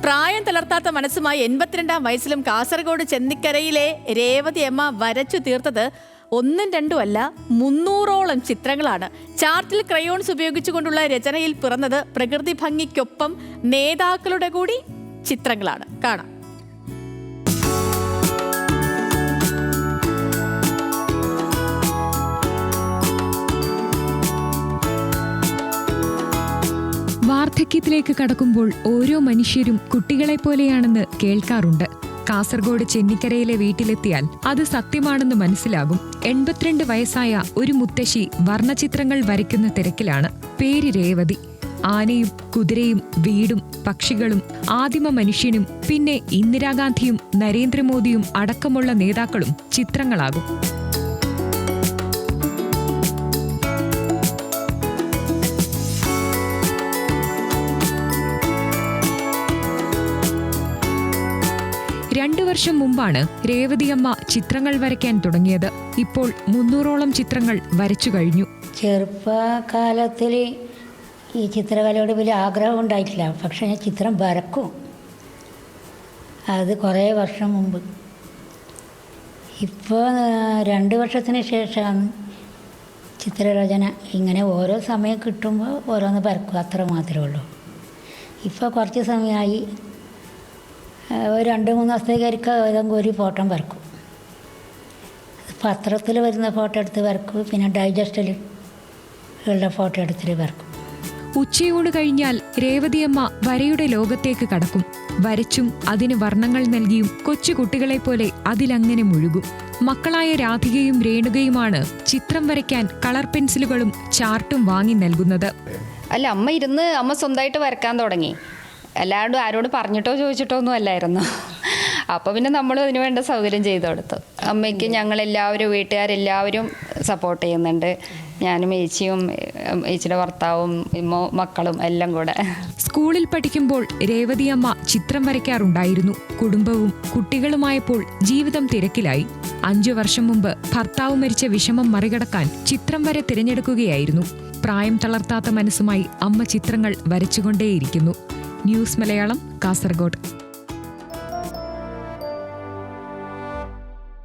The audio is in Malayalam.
പ്രായം തളർത്താത്ത മനസ്സുമായി 82-ാം വയസ്സിലും കാസർഗോഡ് ചെന്നിക്കരയിലെ രേവതി അമ്മ വരച്ചു തീർത്തത് 1-2 അല്ല 300ഓളം ചിത്രങ്ങളാണ്. ചാർട്ടിൽ ക്രയോൺസ് ഉപയോഗിച്ചുകൊണ്ടുള്ള രചനയിൽ പിറന്നത് പ്രകൃതി ഭംഗിക്കൊപ്പം നേതാക്കളുടെ കൂടി ചിത്രങ്ങളാണ്. കാണാം. വാർദ്ധക്യത്തിലേക്ക് കടക്കുമ്പോൾ ഓരോ മനുഷ്യരും കുട്ടികളെ പോലെയാണെന്ന് കേൾക്കാറുണ്ട്. കാസർഗോഡ് ചെന്നിക്കരയിലെ വീട്ടിലെത്തിയാൽ അത് സത്യമാണെന്ന് മനസ്സിലാകും. 82 വയസ്സായ ഒരു മുത്തശ്ശി വർണ്ണചിത്രങ്ങൾ വരയ്ക്കുന്ന തിരക്കിലാണ്. പേര് രേവതി. ആനയും കുതിരയും വീടും പക്ഷികളും ആദിമ മനുഷ്യനും പിന്നെ ഇന്ദിരാഗാന്ധിയും നരേന്ദ്രമോദിയും അടക്കമുള്ള നേതാക്കളും ചിത്രങ്ങളാകും. രണ്ടു വർഷം മുമ്പാണ് രേവതിയമ്മ ചിത്രങ്ങൾ വരയ്ക്കാൻ തുടങ്ങിയത്. ഇപ്പോൾ 300ഓളം ചിത്രങ്ങൾ വരച്ചു കഴിഞ്ഞു. ചെറുപ്പകാലത്തിൽ ഈ ചിത്രകലയോട് വലിയ ആഗ്രഹം ഉണ്ടായിട്ടില്ല. പക്ഷേ ഞാൻ ചിത്രം വരക്കും. അത് കുറേ വർഷം മുമ്പ്. ഇപ്പോൾ 2 വർഷത്തിന് ശേഷമാണ് ചിത്രരചന. ഇങ്ങനെ ഓരോ സമയം കിട്ടുമ്പോൾ ഓരോന്ന് വരക്കും, അത്ര മാത്രമേ ഉള്ളൂ. ഇപ്പോൾ കുറച്ച് സമയമായി 2-3 ദിവസത്തേക്ക് ഏതെങ്കിലും ഒരു ഫോട്ടോ വരക്കും. പത്രത്തിൽ വരുന്ന ഫോട്ടോ എടുത്ത് വരക്കും, പിന്നെ ഡൈജസ്റ്റിൽ ഉള്ള ഫോട്ടോ എടുത്തിട്ട് വരക്കും. ഉച്ചയൂണ് കഴിഞ്ഞാൽ രേവതിയമ്മ വരയുടെ ലോകത്തേക്ക് കടക്കും. വരച്ചും അതിന് വർണ്ണങ്ങൾ നൽകിയും കൊച്ചുകുട്ടികളെ പോലെ അതിലങ്ങനെ മുഴുകും. മക്കളായ രാധികയും രേണുകയുമാണ് ചിത്രം വരയ്ക്കാൻ കളർ പെൻസിലുകളും ചാർട്ടും വാങ്ങി നൽകുന്നത്. അല്ല, അമ്മ സ്വന്തമായിട്ട് വരക്കാൻ തുടങ്ങി. എല്ലാവരും ആരോട് പറഞ്ഞിട്ടോ ചോദിച്ചിട്ടോ ഒന്നും അല്ലായിരുന്നു. അപ്പോൾ പിന്നെ നമ്മൾ അതിന് വേണ്ട സൗകര്യം ചെയ്തു കൊടുത്തു. അമ്മയ്ക്ക് ഞങ്ങളെല്ലാവരും വീട്ടുകാരെല്ലാവരും സപ്പോർട്ട് ചെയ്യുന്നുണ്ട്. ഞാനും ഏച്ചിയും ഏച്ചിയുടെ ഭർത്താവും മക്കളും എല്ലാം കൂടെ. സ്കൂളിൽ പഠിക്കുമ്പോൾ രേവതിയമ്മ ചിത്രം വരയ്ക്കാറുണ്ടായിരുന്നു. കുടുംബവും കുട്ടികളുമായപ്പോൾ ജീവിതം തിരക്കിലായി. 5 വർഷം മുമ്പ് ഭർത്താവ് മരിച്ച വിഷമം മറികടക്കാൻ ചിത്രം വരെ തിരഞ്ഞെടുക്കുകയായിരുന്നു. പ്രായം തളർത്താത്ത മനസ്സുമായി അമ്മ ചിത്രങ്ങൾ വരച്ചുകൊണ്ടേയിരിക്കുന്നു. ന്യൂസ് മലയാളം, കാസർഗോഡ്.